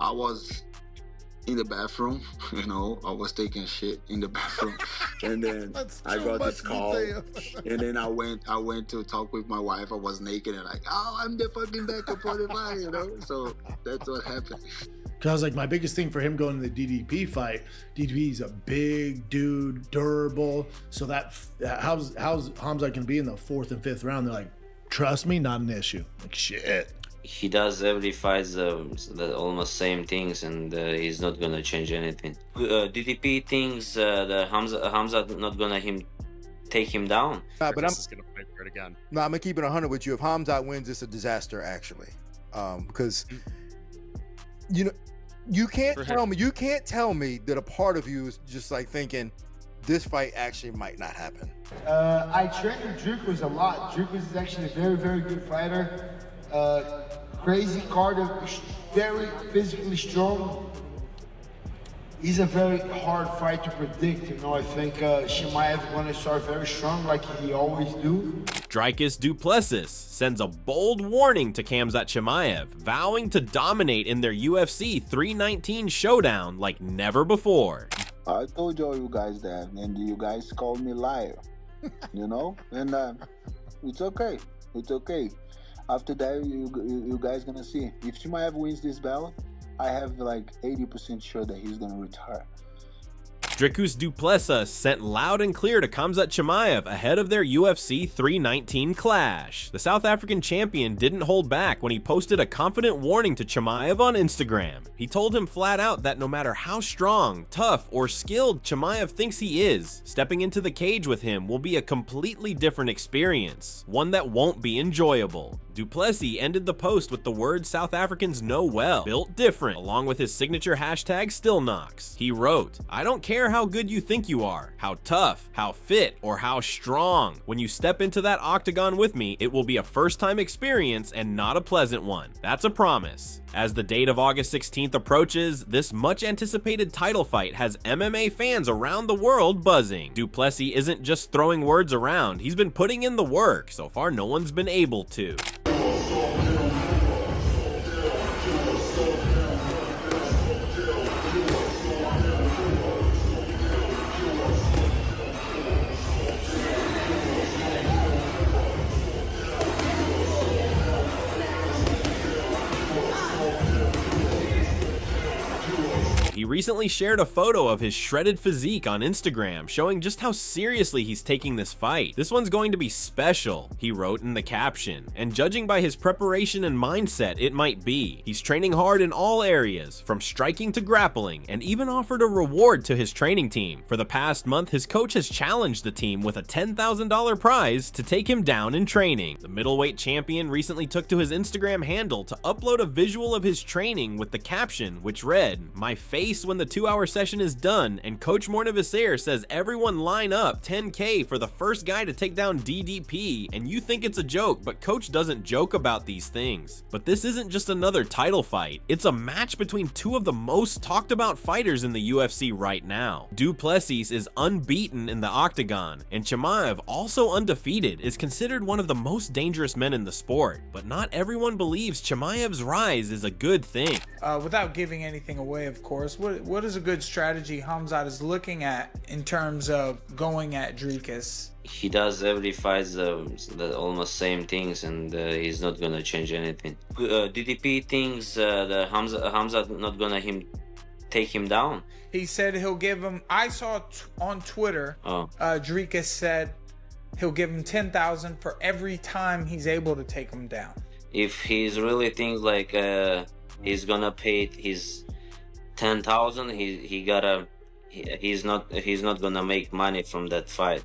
I was in the bathroom, you know, I was taking shit in the bathroom, and then I got this call, and then I went to talk with my wife. I was naked and like, oh, I'm the fucking backup for the fight, you know. So that's what happened. Cause I was like, my biggest thing for him going to the DDP fight, DDP's a big dude, durable. So that how's Khamzat can be in the 4th and 5th round? They're like, trust me, not an issue. Like shit. He does every fight the almost same things, and he's not gonna change anything. DDP thinks the Khamzat not gonna take him down. But I'm just gonna fight for it again. No, I'm gonna keep it 100 with you. If Khamzat wins, it's a disaster actually, because you know you can't tell me that a part of you is just like thinking this fight actually might not happen. I trained with Dricus a lot. Dricus is actually a very, very good fighter. Crazy cardio, very physically strong. He's a very hard fight to predict, you know. I think Chimaev is going to start very strong like he always do. Dricus Du Plessis sends a bold warning to Khamzat Chimaev, vowing to dominate in their UFC 319 showdown like never before. I told all you guys that, and you guys called me liar, you know, and it's okay. It's okay. After that, you guys gonna see. If Chimaev wins this battle, I have like 80% sure that he's gonna retire. Dricus Du Plessis sent loud and clear to Khamzat Chimaev ahead of their UFC 319 clash. The South African champion didn't hold back when he posted a confident warning to Chimaev on Instagram. He told him flat out that no matter how strong, tough, or skilled Chimaev thinks he is, stepping into the cage with him will be a completely different experience, one that won't be enjoyable. Du Plessis ended the post with the words South Africans know well, built different, along with his signature hashtag #StillKnocks. He wrote, "I don't care how good you think you are, how tough, how fit, or how strong. When you step into that octagon with me, it will be a first-time experience and not a pleasant one. That's a promise." As the date of August 16th approaches, this much-anticipated title fight has MMA fans around the world buzzing. Du Plessis isn't just throwing words around, he's been putting in the work. So far, no one's been able to. He recently shared a photo of his shredded physique on Instagram, showing just how seriously he's taking this fight. "This one's going to be special," he wrote in the caption, and judging by his preparation and mindset, it might be. He's training hard in all areas, from striking to grappling, and even offered a reward to his training team. For the past month, his coach has challenged the team with a $10,000 prize to take him down in training. The middleweight champion recently took to his Instagram handle to upload a visual of his training with the caption, which read, "My face when the 2-hour session is done, and Coach Mornevisair says everyone line up 10K for the first guy to take down DDP, and you think it's a joke, but Coach doesn't joke about these things." But this isn't just another title fight, it's a match between two of the most talked about fighters in the UFC right now. Du Plessis is unbeaten in the octagon, and Chimaev, also undefeated, is considered one of the most dangerous men in the sport. But not everyone believes Chimaev's rise is a good thing. Without giving anything away, of course, what is a good strategy Khamzat is looking at in terms of going at Dricus? He does every fight the almost same things, and he's not gonna change anything. DDP thinks the Khamzat not gonna take him down. He said he'll give him. I saw on Twitter. Dricus said he'll give him 10,000 for every time he's able to take him down. If he's really think like he's gonna pay his 10,000, he's not gonna make money from that fight.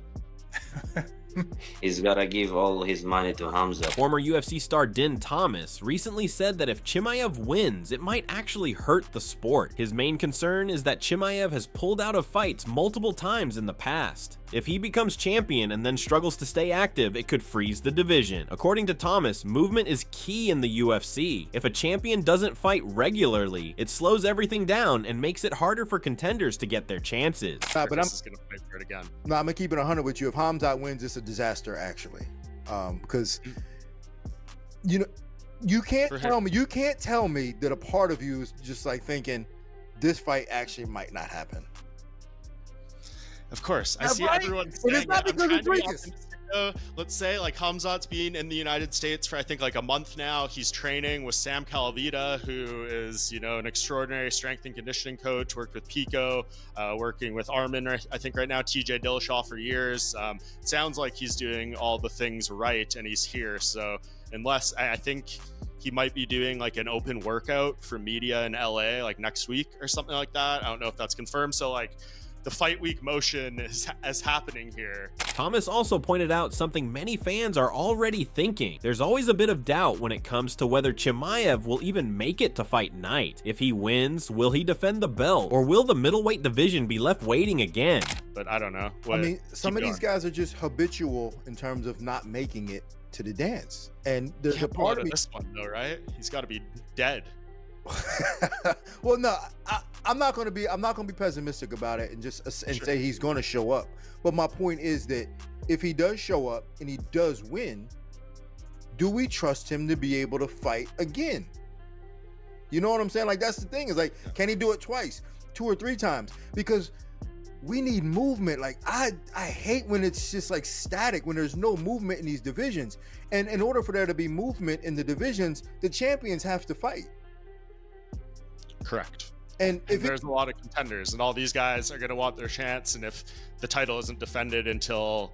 He's gotta give all his money to Khamzat. Former UFC star Din Thomas recently said that if Chimaev wins, it might actually hurt the sport. His main concern is that Chimaev has pulled out of fights multiple times in the past. If he becomes champion and then struggles to stay active, it could freeze the division. According to Thomas, movement is key in the UFC. If a champion doesn't fight regularly, it slows everything down and makes it harder for contenders to get their chances. But I'm just gonna fight for it again. No, I'm gonna keep it 100 with you. If Khamzat wins, it's a disaster actually, because you know You can't tell me that a part of you is just like thinking this fight actually might not happen. Of course, I see everyone saying it's not because of Dricus. Let's say like Khamzat's been in the United States for I think like a month now. He's training with Sam Calavita, who is, you know, an extraordinary strength and conditioning coach, worked with Pico, working with Armin, I think right now, TJ Dillashaw for years. It sounds like he's doing all the things right and he's here. So unless I think he might be doing like an open workout for media in LA like next week or something like that. I don't know if that's confirmed. So like the fight week motion is happening here. Thomas also pointed out something many fans are already thinking. There's always a bit of doubt when it comes to whether Chimaev will even make it to fight night. If he wins, will he defend the belt, or will the middleweight division be left waiting again? But I don't know. I mean, some of these guys are just habitual in terms of not making it to the dance. And the part of this one though, right? He's got to be dead. Well, no, I'm not going to be pessimistic about it and say he's going to show up. But my point is that if he does show up and he does win, do we trust him to be able to fight again? You know what I'm saying? Like, that's the thing, is like, can he do it twice, 2 or 3 times? Because we need movement. Like, I hate when it's just like static, when there's no movement in these divisions. And in order for there to be movement in the divisions, the champions have to fight. Correct. And if there's a lot of contenders, and all these guys are going to want their chance. And if the title isn't defended until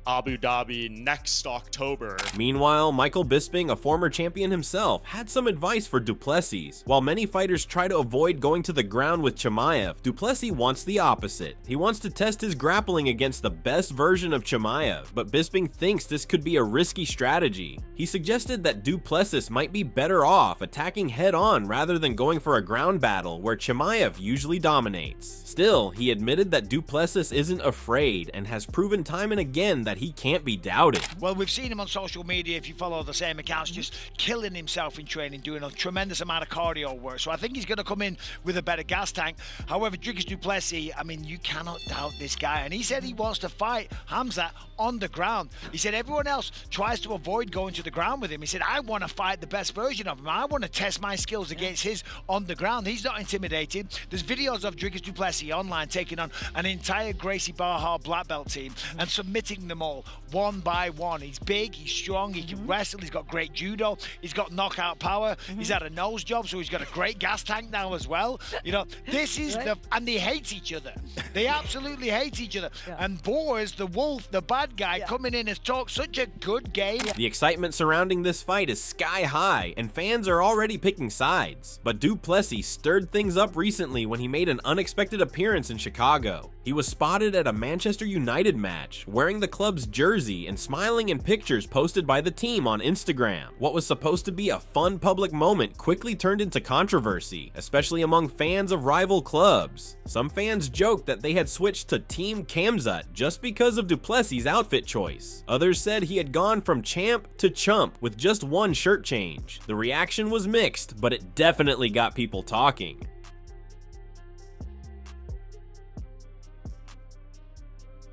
Abu Dhabi next October. Meanwhile, Michael Bisping, a former champion himself, had some advice for Du Plessis. While many fighters try to avoid going to the ground with Chimaev, Du Plessis wants the opposite. He wants to test his grappling against the best version of Chimaev, but Bisping thinks this could be a risky strategy. He suggested that Du Plessis might be better off attacking head-on rather than going for a ground battle where Chimaev usually dominates. Still, he admitted that Du Plessis isn't afraid and has proven time and again that he can't be doubted. Well, we've seen him on social media, if you follow the same accounts, just killing himself in training, doing a tremendous amount of cardio work. So I think he's going to come in with a better gas tank. However, Dricus Du Plessis, I mean, you cannot doubt this guy. And he said he wants to fight Khamzat on the ground. He said everyone else tries to avoid going to the ground with him. He said, I want to fight the best version of him. I want to test my skills against his on the ground. He's not intimidated. There's videos of Dricus Du Plessis online taking on an entire Gracie Barra black belt team and submitting them all one by one. He's big, he's strong, he can wrestle, he's got great judo, he's got knockout power, he's had a nose job, so he's got a great gas tank now as well. You know, this is and they hate each other. They absolutely hate each other. And Boers, the wolf, the bad guy, coming in has talked such a good game. The excitement surrounding this fight is sky high, and fans are already picking sides. But Du Plessis stirred things up recently when he made an unexpected appearance in Chicago. He was spotted at a Manchester United match, wearing the club's jersey and smiling in pictures posted by the team on Instagram. What was supposed to be a fun public moment quickly turned into controversy, especially among fans of rival clubs. Some fans joked that they had switched to Team Khamzat just because of Du Plessis' outfit choice. Others said he had gone from champ to chump with just one shirt change. The reaction was mixed, but it definitely got people talking.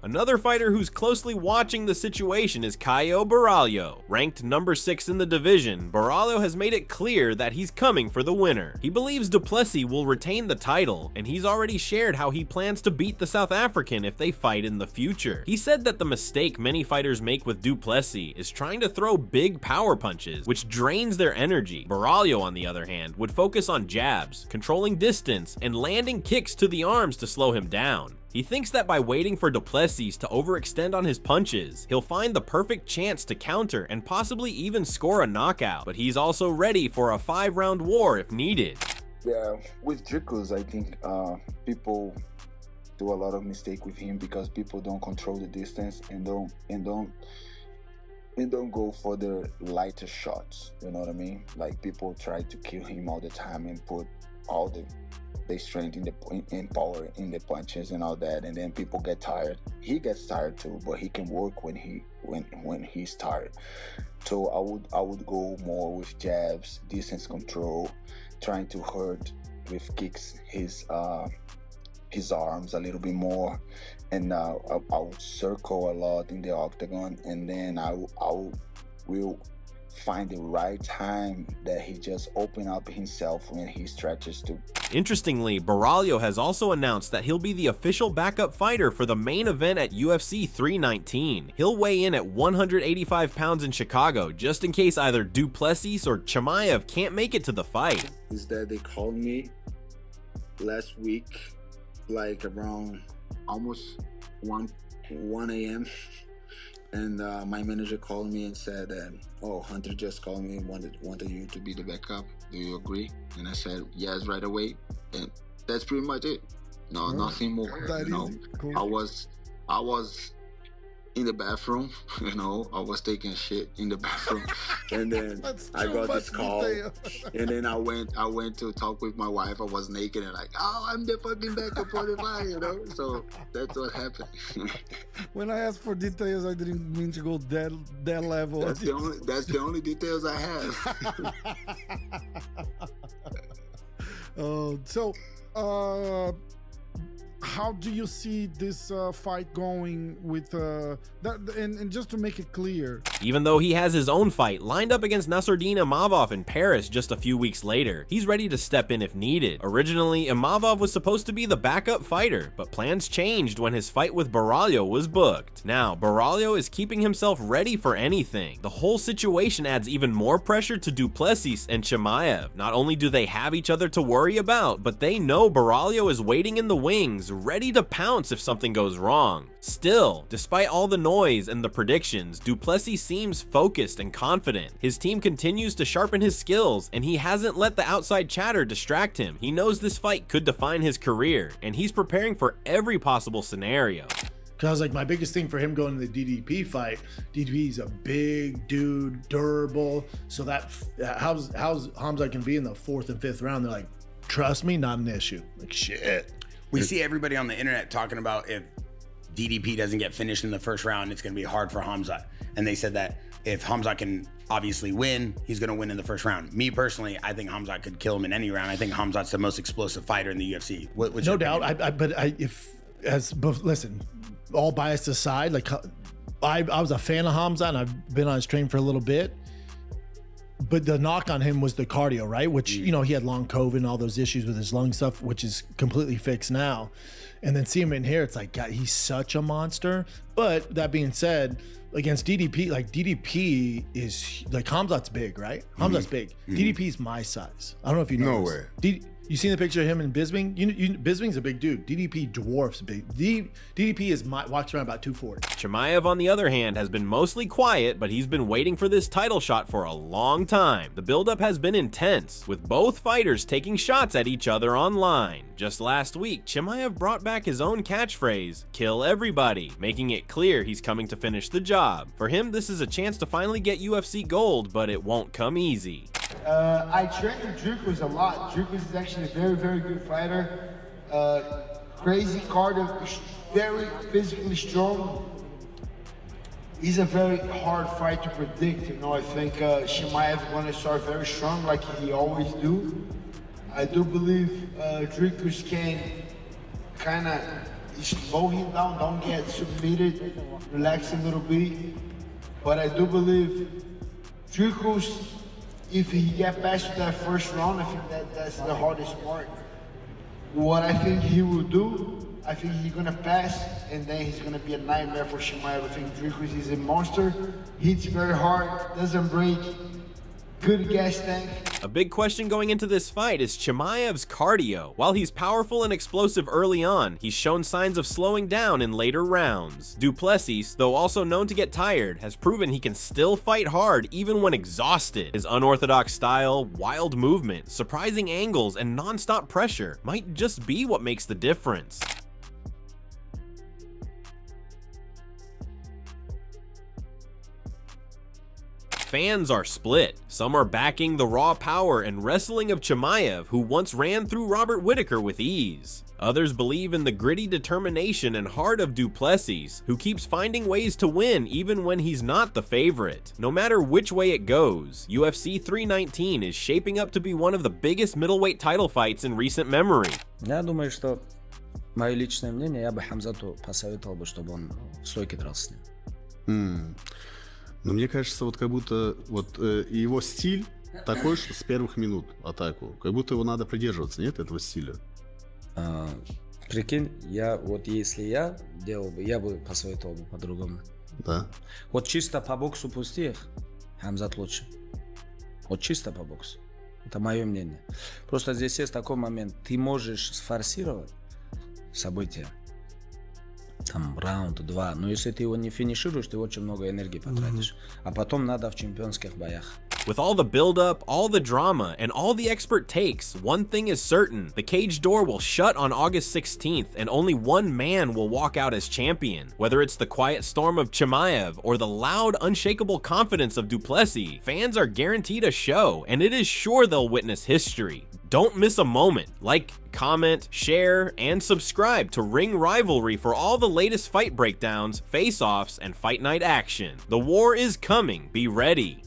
Another fighter who's closely watching the situation is Caio Borralho. Ranked number 6 in the division, Borralho has made it clear that he's coming for the winner. He believes Du Plessis will retain the title, and he's already shared how he plans to beat the South African if they fight in the future. He said that the mistake many fighters make with Du Plessis is trying to throw big power punches, which drains their energy. Borralho, on the other hand, would focus on jabs, controlling distance, and landing kicks to the arms to slow him down. He thinks that by waiting for Du Plessis to overextend on his punches, he'll find the perfect chance to counter and possibly even score a knockout, but he's also ready for a 5-round war if needed. Yeah, with Dricus, I think people do a lot of mistake with him because people don't control the distance and don't go for the lighter shots. You know what I mean? Like, people try to kill him all the time and put all the strength in power in the punches and all that, and then people get tired. He gets tired too, but he can work when he's tired. So I would go more with jabs, distance control, trying to hurt with kicks his arms a little bit more, and I'll circle a lot in the octagon, and then I will find the right time that he just opened up himself when he stretches to. Interestingly, Baralho has also announced that he'll be the official backup fighter for the main event at UFC 319. He'll weigh in at 185 pounds in Chicago, just in case either Du Plessis or Chimaev can't make it to the fight. Is that they called me last week, like around almost 1 a.m. And my manager called me and said that, oh, Hunter just called me and wanted you to be the backup. Do you agree? And I said, yes, right away. And that's pretty much it. No, nothing more. Cool. I was in the bathroom, I was taking shit in the bathroom, and then I got this call, and then I went to talk with my wife. I was naked and like, oh, I'm the fucking backup for the fight, So that's what happened. When I asked for details, I didn't mean to go that level. That's the only details I have. So how do you see this fight going with that? And just to make it clear, even though he has his own fight lined up against Nassourdine Imavov in Paris just a few weeks later, he's ready to step in if needed. Originally, Imavov was supposed to be the backup fighter, but plans changed when his fight with Baralho was booked. Now, Baralho is keeping himself ready for anything. The whole situation adds even more pressure to Du Plessis and Chimaev. Not only do they have each other to worry about, but they know Baralho is waiting in the wings, ready to pounce if something goes wrong. Still, despite all the noise and the predictions, Du Plessis seems focused and confident. His team continues to sharpen his skills, and he hasn't let the outside chatter distract him. He knows this fight could define his career, and he's preparing for every possible scenario. Because my biggest thing for him going to the DDP fight, DDP is a big dude, durable. So that how's Khamzat can be in the 4th and 5th round? They're like, trust me, not an issue. Like, shit. We see everybody on the internet talking about if DDP doesn't get finished in the first round, it's going to be hard for Khamzat. And they said that if Khamzat can obviously win, he's going to win in the first round. Me personally, I think Khamzat could kill him in any round. I think Khamzat's the most explosive fighter in the UFC. No doubt. Listen, all bias aside, I was a fan of Khamzat, and I've been on his train for a little bit. But the knock on him was the cardio, right? Which, he had long COVID and all those issues with his lung stuff, which is completely fixed now. And then see him in here, it's like, God, he's such a monster. But that being said, against DDP, DDP is, Khamzat's big, right? Khamzat's big. DDP's my size. I don't know if you know. No way. You seen the picture of him in Bisping? Bisping's a big dude. DDP dwarfs big. DDP walks around about 240. Chimaev, on the other hand, has been mostly quiet, but he's been waiting for this title shot for a long time. The buildup has been intense, with both fighters taking shots at each other online. Just last week, Chimaev brought back his own catchphrase, "Kill everybody," making it clear he's coming to finish the job. For him, this is a chance to finally get UFC gold, but it won't come easy. I trained with Dricus a lot. Dricus is actually a very, very good fighter. Crazy cardio, very physically strong. He's a very hard fight to predict. I think Chimaev is going to start very strong like he always do. I do believe Dricus can kind of slow him down, don't get submitted, relax a little bit. But I do believe Dricus, if he get past that first round, I think that's the hardest part. What I think he will do, I think he's gonna pass, and then he's gonna be a nightmare for Chimaev. I think Dricus is a monster, hits very hard, doesn't break, good gas tank. A big question going into this fight is Chimaev's cardio. While he's powerful and explosive early on, he's shown signs of slowing down in later rounds. Du Plessis, though also known to get tired, has proven he can still fight hard even when exhausted. His unorthodox style, wild movement, surprising angles, and non-stop pressure might just be what makes the difference. Fans are split. Some are backing the raw power and wrestling of Chimaev, who once ran through Robert Whittaker with ease. Others believe in the gritty determination and heart of Du Plessis, who keeps finding ways to win even when he's not the favorite. No matter which way it goes, UFC 319 is shaping up to be one of the biggest middleweight title fights in recent memory. Я думаю, что мое личное мнение, я бы Хамзату посоветовал бы, чтобы он в стойке дрался с ним. Но мне кажется, вот как будто вот его стиль такой, что с первых минут атаку. Как будто его надо придерживаться, нет, этого стиля? Прикинь, если я делал бы, я бы посоветовал бы по-другому. Да. Вот чисто по боксу пустых, Khamzat лучше. Вот чисто по боксу. Это мое мнение. Просто здесь есть такой момент. Ты можешь сфорсировать события. Там раунд, 2. Но если ты его не финишируешь, ты очень много энергии потратишь. А потом надо в чемпионских боях. With all the build-up, all the drama, and all the expert takes, one thing is certain. The cage door will shut on August 16th, and only one man will walk out as champion. Whether it's the quiet storm of Chimaev or the loud, unshakable confidence of Du Plessis, fans are guaranteed a show, and it is sure they'll witness history. Don't miss a moment. Like, comment, share, and subscribe to Ring Rivalry for all the latest fight breakdowns, face-offs, and fight night action. The war is coming. Be ready.